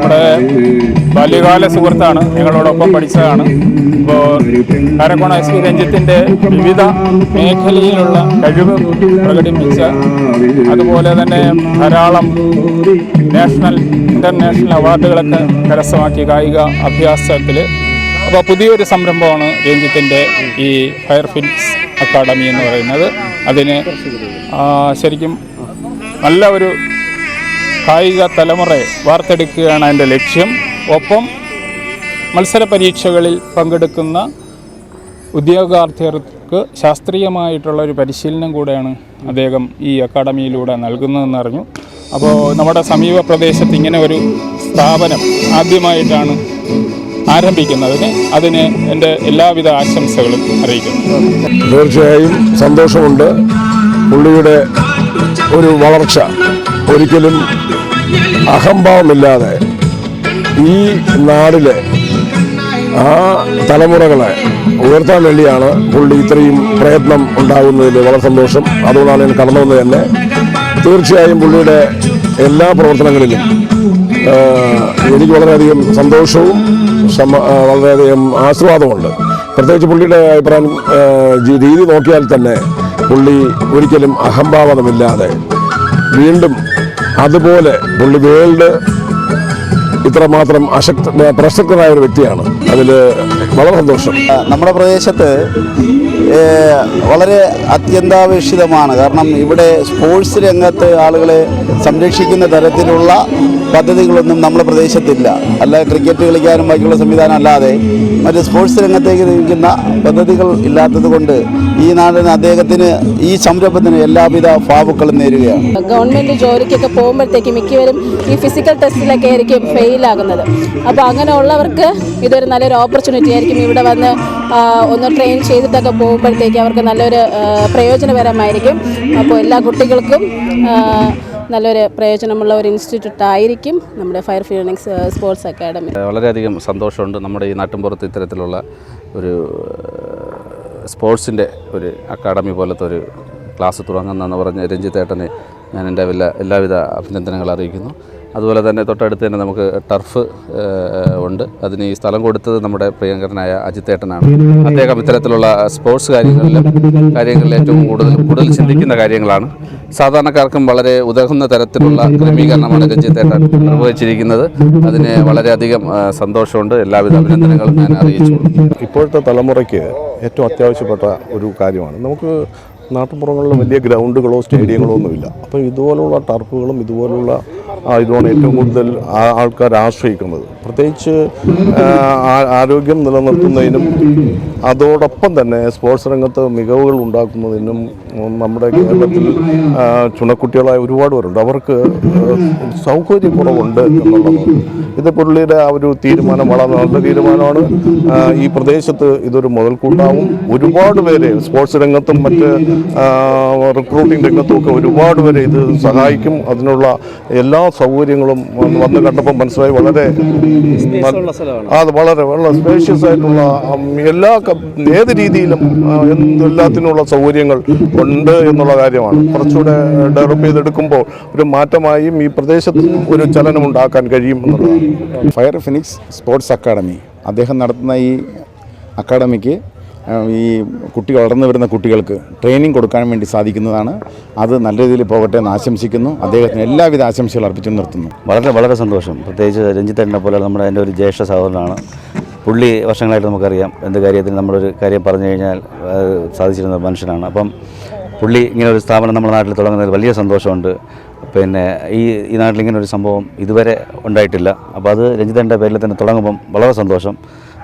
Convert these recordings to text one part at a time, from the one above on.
നമ്മുടെ ബാല്യകാല സുഹൃത്താണ്, ഞങ്ങളോടൊപ്പം പഠിച്ചതാണ്. ഇപ്പോൾ കാരക്കോണം SP രഞ്ജിത്തിൻ്റെ വിവിധ മേഖലയിലുള്ള കഴിവ് പ്രകടിപ്പിച്ച, അതുപോലെ തന്നെ ധാരാളം നാഷണൽ ഇൻ്റർനാഷണൽ അവാർഡുകളൊക്കെ കരസ്ഥമാക്കിയ കായിക അഭ്യാസത്തിൽ അപ്പോൾ പുതിയൊരു സംരംഭമാണ് രഞ്ജിത്തിൻ്റെ ഈ ഫയർഫിനിക്സ് അക്കാഡമി എന്ന് പറയുന്നത്. അതിന് ശരിക്കും നല്ല ഒരു കായിക തലമുറയെ വാർത്തെടുക്കുകയാണ് അതിൻ്റെ ലക്ഷ്യം. ഒപ്പം മത്സര പരീക്ഷകളിൽ പങ്കെടുക്കുന്ന ഉദ്യോഗാർത്ഥികൾക്ക് ശാസ്ത്രീയമായിട്ടുള്ള ഒരു പരിശീലനം കൂടെയാണ് അദ്ദേഹം ഈ അക്കാഡമിയിലൂടെ നൽകുന്നതെന്ന് അറിഞ്ഞു. അപ്പോൾ നമ്മുടെ സമീപ പ്രദേശത്ത് ഇങ്ങനെ ഒരു സ്ഥാപനം ആദ്യമായിട്ടാണ് ആരംഭിക്കുന്നതിന് അതിന് എൻ്റെ എല്ലാവിധ ആശംസകളും അറിയിക്കുന്നു. തീർച്ചയായും സന്തോഷമുണ്ട്. പുള്ളിയുടെ ഒരു വളർച്ച ഒരിക്കലും അഹംഭാവമില്ലാതെ ഈ നാടിലെ ആ തലമുറകളെ ഉയർത്താൻ വേണ്ടിയാണ് പുള്ളി ഇത്രയും പ്രയത്നം ഉണ്ടാകുന്നതിൽ വളരെ സന്തോഷം. അതുകൊണ്ടാണ് ഞാൻ കടന്നു വന്നത് തന്നെ. തീർച്ചയായും പുള്ളിയുടെ എല്ലാ പ്രവർത്തനങ്ങളിലും എനിക്ക് വളരെയധികം സന്തോഷവും വളരെയധികം ആശീർവാദമുണ്ട്. പ്രത്യേകിച്ച് പുള്ളിയുടെ അഭിപ്രായം രീതി നോക്കിയാൽ തന്നെ പുള്ളി ഒരിക്കലും അഹംഭാവനമില്ലാതെ വീണ്ടും അതുപോലെ പുള്ളി വേൾഡ് ഇത്രമാത്രം പ്രസക്തനായ ഒരു വ്യക്തിയാണ്. അതിൽ വളരെ സന്തോഷം. നമ്മുടെ പ്രദേശത്ത് വളരെ അത്യന്താപേക്ഷിതമാണ്. കാരണം ഇവിടെ സ്പോർട്സ് രംഗത്ത് ആളുകളെ സംരക്ഷിക്കുന്ന തരത്തിലുള്ള പദ്ധതികളൊന്നും നമ്മുടെ പ്രദേശത്തില്ല. അല്ല ക്രിക്കറ്റ് കളിക്കാനും ബാക്കിയുള്ള സംവിധാനം അല്ലാതെ മറ്റ് സ്പോർട്സ് രംഗത്തേക്ക് നയിക്കുന്ന പദ്ധതികൾ ഇല്ലാത്തത് കൊണ്ട് ഈ നാടിന് അദ്ദേഹത്തിന് ഈ സംരംഭത്തിന് എല്ലാവിധ ഭാവുക്കളും നേരുകയാണ്. ഗവൺമെൻറ് ജോലിക്കൊക്കെ പോകുമ്പോഴത്തേക്ക് മിക്കവരും ഈ ഫിസിക്കൽ ടെസ്റ്റിലൊക്കെ ആയിരിക്കും ഫെയിലാകുന്നത്. അപ്പോൾ അങ്ങനെയുള്ളവർക്ക് ഇതൊരു നല്ലൊരു ഓപ്പർച്യൂണിറ്റി ആയിരിക്കും. ഇവിടെ വന്ന് ഒന്ന് ട്രെയിൻ ചെയ്തിട്ടൊക്കെ പോകുമ്പോഴത്തേക്ക് അവർക്ക് നല്ലൊരു പ്രയോജനകരമായിരിക്കും. അപ്പോൾ എല്ലാ കുട്ടികൾക്കും നല്ലൊരു പ്രയോജനമുള്ള ഒരു ഇൻസ്റ്റിറ്റ്യൂട്ട് ആയിരിക്കും നമ്മുടെ ഫയർഫിനിക്സ് സ്പോർട്സ് അക്കാഡമി. വളരെയധികം സന്തോഷമുണ്ട്. നമ്മുടെ ഈ നാട്ടിൻപുറത്ത് ഇത്തരത്തിലുള്ള ഒരു സ്പോർട്സിൻ്റെ ഒരു അക്കാഡമി പോലത്തെ ഒരു ക്ലാസ് തുടങ്ങുന്നതെന്ന് പറഞ്ഞ് രഞ്ജിത്തേട്ടനെ ഞാൻ എൻ്റെ എല്ലാവിധ അഭിനന്ദനങ്ങൾ അറിയിക്കുന്നു. അതുപോലെ തന്നെ തൊട്ടടുത്ത് തന്നെ നമുക്ക് ടർഫ് ഉണ്ട്. അതിന് ഈ സ്ഥലം കൊടുത്തത് നമ്മുടെ പ്രിയങ്കരനായ അജിത്തേട്ടനാണ്. അദ്ദേഹം ഇത്തരത്തിലുള്ള സ്പോർട്സ് കാര്യങ്ങളിൽ ഏറ്റവും കൂടുതൽ ചിന്തിക്കുന്ന കാര്യങ്ങളാണ്. സാധാരണക്കാർക്കും വളരെ ഉതകുന്ന തരത്തിലുള്ള ക്രമീകരണമാണ് രഞ്ജിത്തേട്ടൻ നിർവഹിച്ചിരിക്കുന്നത്. അതിന് വളരെയധികം സന്തോഷമുണ്ട്. എല്ലാവിധ അഭിനന്ദനങ്ങളും ഞാൻ അറിയിച്ചു. ഇപ്പോഴത്തെ തലമുറയ്ക്ക് ഏറ്റവും അത്യാവശ്യപ്പെട്ട ഒരു കാര്യമാണ്. നമുക്ക് നാട്ടുപുറങ്ങളിൽ വലിയ ഗ്രൗണ്ടുകളോ സ്റ്റേഡിയങ്ങളോ ഒന്നുമില്ല. അപ്പം ഇതുപോലുള്ള ടർഫുകളും ഇതുപോലുള്ള ഇതുമാണ് ഏറ്റവും കൂടുതൽ ആൾക്കാർ ആശ്രയിക്കുന്നത്. പ്രത്യേകിച്ച് ആരോഗ്യം നിലനിർത്തുന്നതിനും അതോടൊപ്പം തന്നെ സ്പോർട്സ് രംഗത്ത് മികവുകൾ ഉണ്ടാക്കുന്നതിനും നമ്മുടെ കേരളത്തിൽ ചുണക്കുട്ടികളായ ഒരുപാട് പേരുണ്ട്. അവർക്ക് സൗകര്യക്കുറവുണ്ട് എന്നുള്ളത് ഇത് പുള്ളിയുടെ ആ ഒരു തീരുമാനം വളരെ നല്ല തീരുമാനമാണ്. ഈ പ്രദേശത്ത് ഇതൊരു മുതൽക്കൂട്ടാവും. ഒരുപാട് പേരെ സ്പോർട്സ് രംഗത്തും മറ്റ് റിക്രൂട്ടിംഗ് രംഗത്തുമൊക്കെ ഒരുപാട് പേരെ ഇത് സഹായിക്കും. അതിനുള്ള എല്ലാ സൗകര്യങ്ങളും വന്ന് കണ്ടപ്പോൾ മനസ്സിലായി. വളരെ വളരെ സ്പേഷ്യസ് ആയിട്ടുള്ള ഏത് രീതിയിലും എല്ലാത്തിനുള്ള സൗകര്യങ്ങൾ ഉണ്ട് എന്നുള്ള കാര്യമാണ്. കുറച്ചുകൂടെ ഡെവലപ്പ് ചെയ്തെടുക്കുമ്പോൾ ഒരു മാറ്റമായും ഈ പ്രദേശത്ത് ഒരു ചലനം ഉണ്ടാക്കാൻ കഴിയും എന്നുള്ളതാണ്. ഫയർഫിനിക്സ് സ്പോർട്സ് അക്കാഡമി അദ്ദേഹം നടത്തുന്ന ഈ അക്കാഡമിക്ക് ഈ കുട്ടികൾ വളർന്നു വരുന്ന കുട്ടികൾക്ക് ട്രെയിനിങ് കൊടുക്കാൻ വേണ്ടി സാധിക്കുന്നതാണ്. അത് നല്ല രീതിയിൽ പോകട്ടെ എന്ന് ആശംസിക്കുന്നു. അദ്ദേഹത്തിന് എല്ലാവിധ ആശംസകൾ അർപ്പിച്ചു നിർത്തുന്നു. വളരെ സന്തോഷം. പ്രത്യേകിച്ച് രഞ്ജിത്തേട്ടനെ പോലെ നമ്മുടെ എൻ്റെ ഒരു ജ്യേഷ്ഠ സഹോദരനാണ്. പുള്ളി വർഷങ്ങളായിട്ട് നമുക്കറിയാം. എന്ത് കാര്യത്തിന് നമ്മളൊരു കാര്യം പറഞ്ഞു കഴിഞ്ഞാൽ സാധിച്ചിരുന്ന മനുഷ്യനാണ്. അപ്പം പുള്ളി ഇങ്ങനെ ഒരു സ്ഥാപനം നമ്മുടെ നാട്ടിൽ തുടങ്ങുന്നതിൽ വലിയ സന്തോഷമുണ്ട്. പിന്നെ ഈ നാട്ടിൽ ഇങ്ങനെ ഒരു സംഭവം ഇതുവരെ ഉണ്ടായിട്ടില്ല. അപ്പോൾ അത് രഞ്ജിത്തേട്ടൻ്റെ പേരിൽ തന്നെ തുടങ്ങുമ്പം വളരെ സന്തോഷം.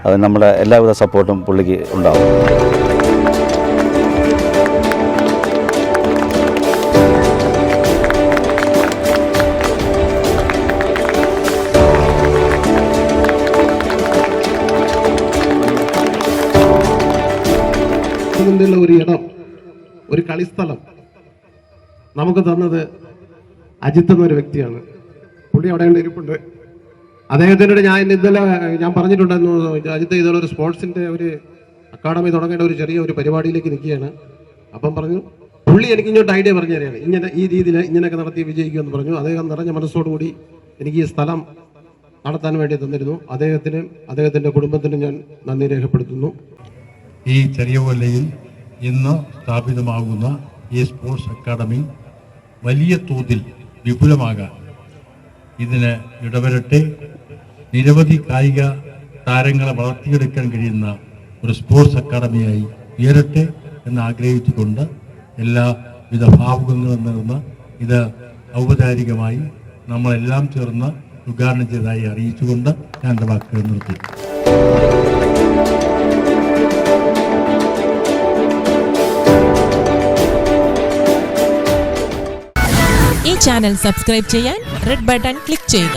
അത് നമ്മുടെ എല്ലാവിധ സപ്പോർട്ടും പുള്ളിക്ക് ഉണ്ടാവും. ഒരു ഇടം, ഒരു കളിസ്ഥലം നമുക്ക് തന്നത് അജിത്ത് എന്നൊരു വ്യക്തിയാണ്. പുള്ളി അവിടെ ഇരിപ്പുണ്ട്. അദ്ദേഹത്തിനോട് ഞാൻ പറഞ്ഞിട്ടുണ്ടായിരുന്നു, അജിത്ത് ഇതുപോലെ ഒരു സ്പോർട്സിന്റെ ഒരു അക്കാഡമി തുടങ്ങേണ്ട ഒരു ചെറിയ ഒരു പരിപാടിയിലേക്ക് നിൽക്കുകയാണ്. അപ്പം പറഞ്ഞു, പുള്ളി എനിക്ക് ഇങ്ങോട്ട് ഐഡിയ പറഞ്ഞു തരികയാണ്, ഇങ്ങനെ ഈ രീതിയിൽ ഇങ്ങനെയൊക്കെ നടത്തി വിജയിക്കുമെന്ന് പറഞ്ഞു. അദ്ദേഹം നിറഞ്ഞ മനസ്സോടുകൂടി എനിക്ക് ഈ സ്ഥലം നടത്താൻ വേണ്ടി തന്നിരുന്നു. അദ്ദേഹത്തിനും അദ്ദേഹത്തിൻ്റെ കുടുംബത്തിനും ഞാൻ നന്ദി രേഖപ്പെടുത്തുന്നു. ഈ ചെറിയകൊല്ലയിൽ ഇന്ന് സ്ഥാപിതമാകുന്ന ഈ സ്പോർട്സ് അക്കാഡമി വലിയ തോതിൽ വിപുലമാകാൻ ഇതിന് ഇടവരട്ടെ. നിരവധി കായിക താരങ്ങളെ വളർത്തിയെടുക്കാൻ കഴിയുന്ന ഒരു സ്പോർട്സ് അക്കാഡമിയായി ഉയരട്ടെ എന്ന് ആഗ്രഹിച്ചുകൊണ്ട് എല്ലാവിധ ഭാവുകങ്ങളും നേർന്ന് ഇത് ഔപചാരികമായി നമ്മളെല്ലാം ചേർന്ന് ഉദ്ഘാടനം ചെയ്തതായി അറിയിച്ചുകൊണ്ട് ഞാൻ എൻ്റെ വാക്കുകൾ നിർത്തി. ഈ ചാനൽ സബ്സ്ക്രൈബ് ചെയ്യാൻ റെഡ് ബട്ടൺ ക്ലിക്ക് ചെയ്യുക.